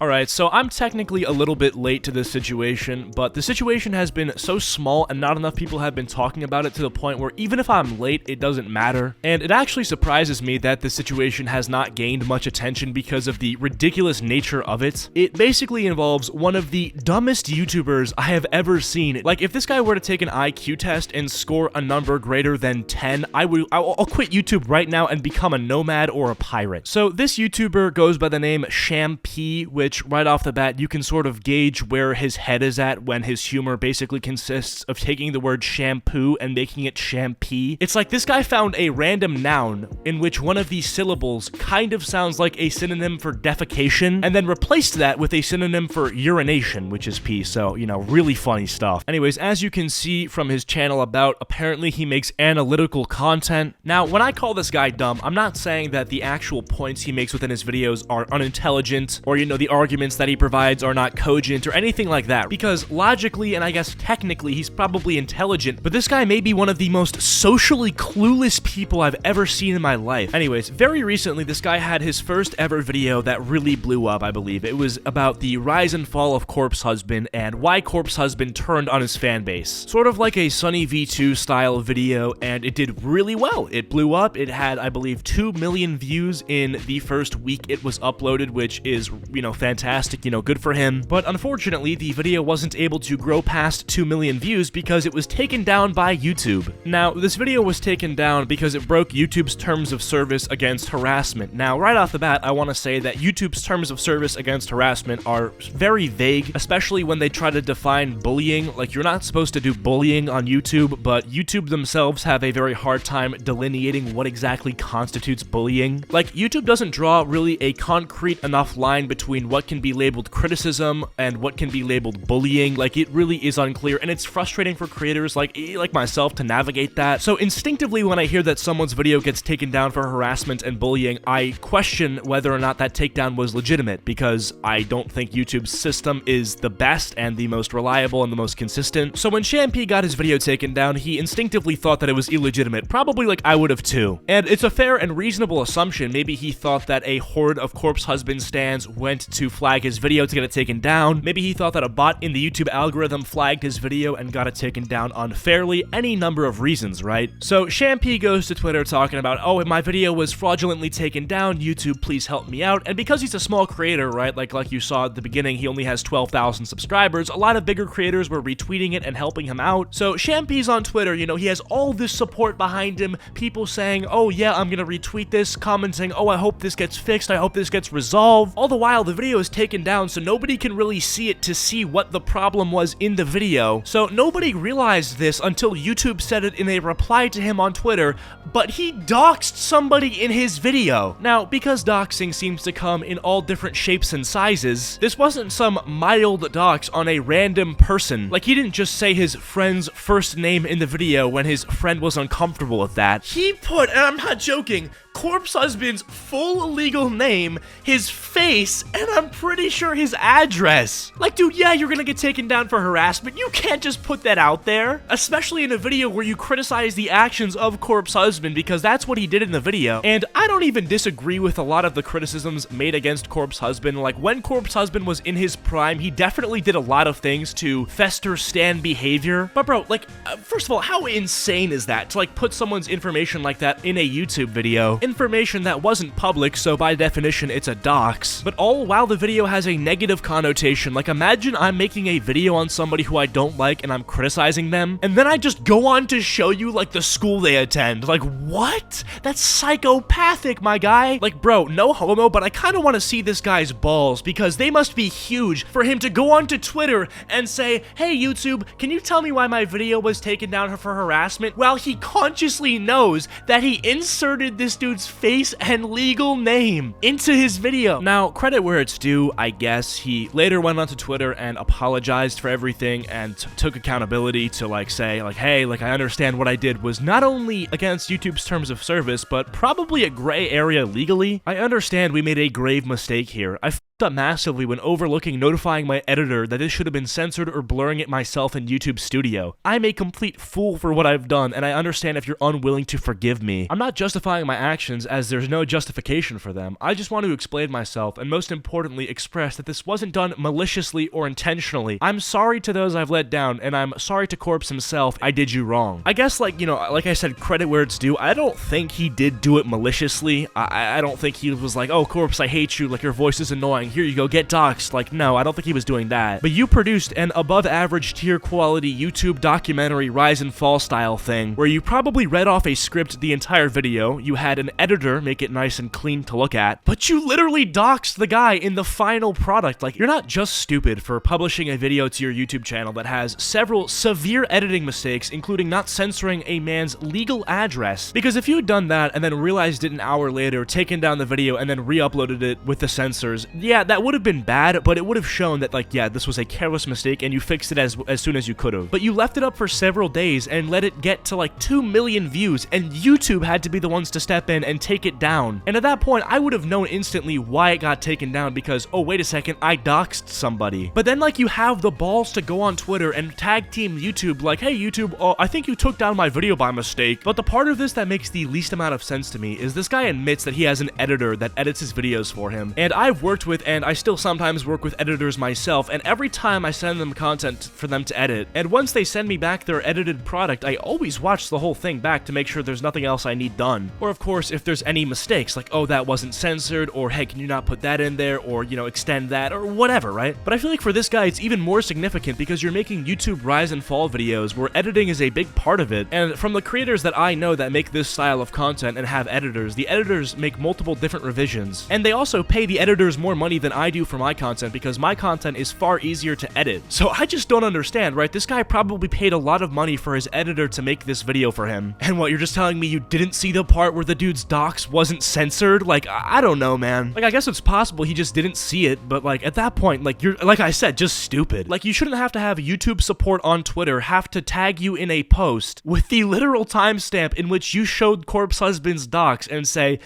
Alright, so I'm technically a little bit late to this situation, but the situation has been so small and not enough people have been talking about it to the point where even if I'm late, it doesn't matter. And it actually surprises me that the situation has not gained much attention because of the ridiculous nature of it. It basically involves one of the dumbest YouTubers I have ever seen. Like, if this guy were to take an IQ test and score a number greater than 10, I'll quit YouTube right now and become a nomad or a pirate. So this YouTuber goes by the name Shampy, which right off the bat, you can sort of gauge where his head is at when his humor basically consists of taking the word shampoo and making it champy. It's like this guy found a random noun in which one of these syllables kind of sounds like a synonym for defecation, and then replaced that with a synonym for urination, which is pee, so, you know, really funny stuff. Anyways, as you can see from his channel about, apparently he makes analytical content. Now, when I call this guy dumb, I'm not saying that the actual points he makes within his videos are unintelligent, or, you know, the arguments that he provides are not cogent or anything like that, because logically and I guess technically he's probably intelligent, but this guy may be one of the most socially clueless people I've ever seen in my life. Anyways, very recently this guy had his first ever video that really blew up, I believe. It was about the rise and fall of Corpse Husband and why Corpse Husband turned on his fan base. Sort of like a Sunny V2 style video, and it did really well. It blew up. It had, I believe, 2 million views in the first week it was uploaded, which is, you know, fantastic, you know, good for him. But unfortunately, the video wasn't able to grow past 2 million views because it was taken down by YouTube. Now, this video was taken down because it broke YouTube's terms of service against harassment. Now, right off the bat, I want to say that YouTube's terms of service against harassment are very vague, especially when they try to define bullying. Like, you're not supposed to do bullying on YouTube, but YouTube themselves have a very hard time delineating what exactly constitutes bullying. Like, YouTube doesn't draw really a concrete enough line between what can be labeled criticism and what can be labeled bullying. Like, it really is unclear, and it's frustrating for creators like myself to navigate that. So instinctively, when I hear that someone's video gets taken down for harassment and bullying, I question whether or not that takedown was legitimate, because I don't think YouTube's system is the best and the most reliable and the most consistent. So when Shampy got his video taken down, he instinctively thought that it was illegitimate, probably like I would have too. And it's a fair and reasonable assumption. Maybe he thought that a horde of Corpse Husband stans went to flag his video to get it taken down. Maybe he thought that a bot in the YouTube algorithm flagged his video and got it taken down unfairly. Any number of reasons, right? So Shampy goes to Twitter talking about, oh, my video was fraudulently taken down, YouTube, please help me out. And because he's a small creator, right, like you saw at the beginning, he only has 12,000 subscribers. A lot of bigger creators were retweeting it and helping him out. So Shampy's on Twitter, you know, he has all this support behind him, people saying, oh yeah, I'm gonna retweet this, commenting, oh, I hope this gets fixed, I hope this gets resolved. All the while, the video is taken down, so nobody can really see it to see what the problem was in the video. So nobody realized this until YouTube said it in a reply to him on Twitter, but he doxed somebody in his video. Now, because doxing seems to come in all different shapes and sizes, this wasn't some mild dox on a random person. Like, he didn't just say his friend's first name in the video when his friend was uncomfortable with that. He put, and I'm not joking, Corpse Husband's full legal name, his face, and I'm pretty sure his address. Like, dude, yeah, you're gonna get taken down for harassment. You can't just put that out there, especially in a video where you criticize the actions of Corpse Husband, because that's what he did in the video. And I don't even disagree with a lot of the criticisms made against Corpse Husband. Like, when Corpse Husband was in his prime, he definitely did a lot of things to fester stan behavior. But bro, like, first of all, how insane is that to, like, put someone's information like that in a YouTube video? Information that wasn't public, so by definition it's a dox, but all while the video has a negative connotation. Like, imagine I'm making a video on somebody who I don't like and I'm criticizing them, and then I just go on to show you, like, the school they attend. Like, what? That's psychopathic, my guy. Like, bro, no homo, but I kind of want to see this guy's balls, because they must be huge for him to go onto Twitter and say, hey YouTube, can you tell me why my video was taken down for harassment, while he consciously knows that he inserted this dude's face and legal name into his video. Now, credit where it's due, I guess. He later went onto Twitter and apologized for everything and took accountability to, like, say, like, hey, like, I understand what I did was not only against YouTube's terms of service, but probably a gray area legally. I understand we made a grave mistake here. I up massively when overlooking notifying my editor that this should have been censored or blurring it myself in YouTube Studio. I'm a complete fool for what I've done, and I understand if you're unwilling to forgive me. I'm not justifying my actions, as there's no justification for them. I just want to explain myself, and most importantly express that this wasn't done maliciously or intentionally. I'm sorry to those I've let down, and I'm sorry to Corpse himself. I did you wrong. I guess, like, you know, like I said, credit where it's due. I don't think he did do it maliciously. I don't think he was like, oh, Corpse, I hate you, like, your voice is annoying, here you go, get doxxed. Like, no, I don't think he was doing that. But you produced an above average tier quality YouTube documentary rise and fall style thing, where you probably read off a script the entire video, you had an editor make it nice and clean to look at, but you literally doxed the guy in the final product. Like, you're not just stupid for publishing a video to your YouTube channel that has several severe editing mistakes, including not censoring a man's legal address, because if you had done that and then realized it an hour later, taken down the video, and then re-uploaded it with the censors, yeah, that would have been bad, but it would have shown that, like, yeah, this was a careless mistake and you fixed it as soon as you could have. But you left it up for several days and let it get to like 2 million views, and YouTube had to be the ones to step in and take it down. And at that point, I would have known instantly why it got taken down, because, oh, wait a second, I doxed somebody. But then, like, you have the balls to go on Twitter and tag team YouTube, like, hey, YouTube, I think you took down my video by mistake. But the part of this that makes the least amount of sense to me is this guy admits that he has an editor that edits his videos for him. And I've worked with, and I still sometimes work with editors myself, and every time I send them content for them to edit, and once they send me back their edited product, I always watch the whole thing back to make sure there's nothing else I need done. Or of course, if there's any mistakes, like, oh, that wasn't censored, or hey, can you not put that in there, or, you know, extend that, or whatever, right? But I feel like for this guy, it's even more significant because you're making YouTube rise and fall videos where editing is a big part of it, and from the creators that I know that make this style of content and have editors, the editors make multiple different revisions, and they also pay the editors more money than I do for my content because my content is far easier to edit. So I just don't understand, right? This guy probably paid a lot of money for his editor to make this video for him. And what, you're just telling me you didn't see the part where the dude's dox wasn't censored? Like, I don't know, man. Like, I guess it's possible he just didn't see it, but like, at that point, like, you're, like I said, just stupid. Like, you shouldn't have to have YouTube support on Twitter have to tag you in a post with the literal timestamp in which you showed Corpse Husband's dox and say,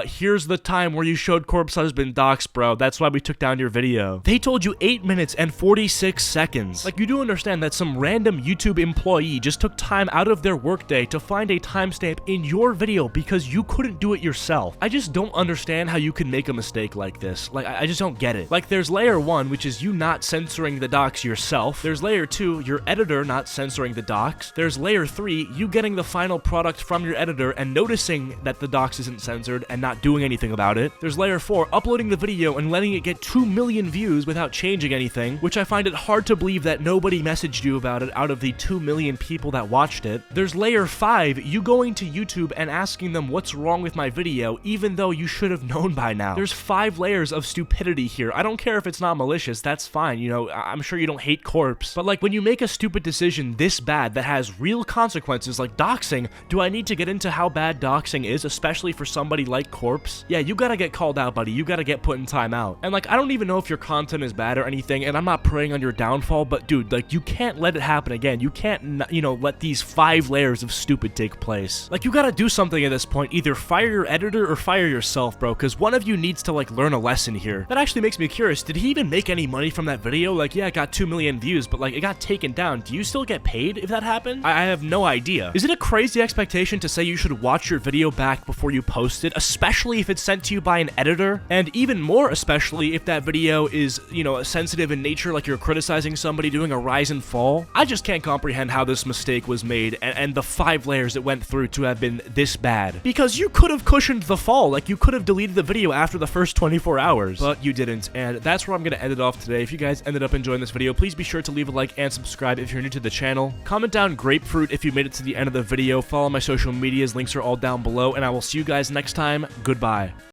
here's the time where you showed Corpse Husband dox, bro. That's why we took down your video. They told you 8 minutes and 46 seconds. Like, you do understand that some random YouTube employee just took time out of their workday to find a timestamp in your video because you couldn't do it yourself. I just don't understand how you can make a mistake like this. Like, I just don't get it. Like, there's layer 1, which is you not censoring the dox yourself. There's layer 2, your editor not censoring the dox. There's layer 3, you getting the final product from your editor and noticing that the dox isn't censored and not doing anything about it. There's layer 4, uploading the video and letting it get 2 million views without changing anything, which I find it hard to believe that nobody messaged you about it out of the 2 million people that watched it. There's layer 5, you going to YouTube and asking them what's wrong with my video, even though you should have known by now. There's 5 layers of stupidity here. I don't care if it's not malicious, that's fine, you know, I'm sure you don't hate Corpse, but like, when you make a stupid decision this bad that has real consequences like doxing, do I need to get into how bad doxing is, especially for somebody like Corpse? Yeah, you gotta get called out, buddy. You gotta get put in timeout. And like, I don't even know if your content is bad or anything, and I'm not preying on your downfall, but dude, like, you can't let it happen again. You can't, you know, let these 5 layers of stupid take place. Like, you gotta do something at this point. Either fire your editor or fire yourself, bro, because one of you needs to, like, learn a lesson here. That actually makes me curious. Did he even make any money from that video? Like, yeah, it got 2 million views, but like, it got taken down. Do you still get paid if that happened? I have no idea. Is it a crazy expectation to say you should watch your video back before you post it, especially if it's sent to you by an editor? And even more especially if that video is, you know, sensitive in nature, like you're criticizing somebody doing a rise and fall? I just can't comprehend how this mistake was made and the 5 layers it went through to have been this bad. Because you could have cushioned the fall, like you could have deleted the video after the first 24 hours, but you didn't, and that's where I'm gonna end it off today. If you guys ended up enjoying this video, please be sure to leave a like and subscribe if you're new to the channel. Comment down grapefruit if you made it to the end of the video. Follow my social medias, links are all down below, and I will see you guys next time. Goodbye.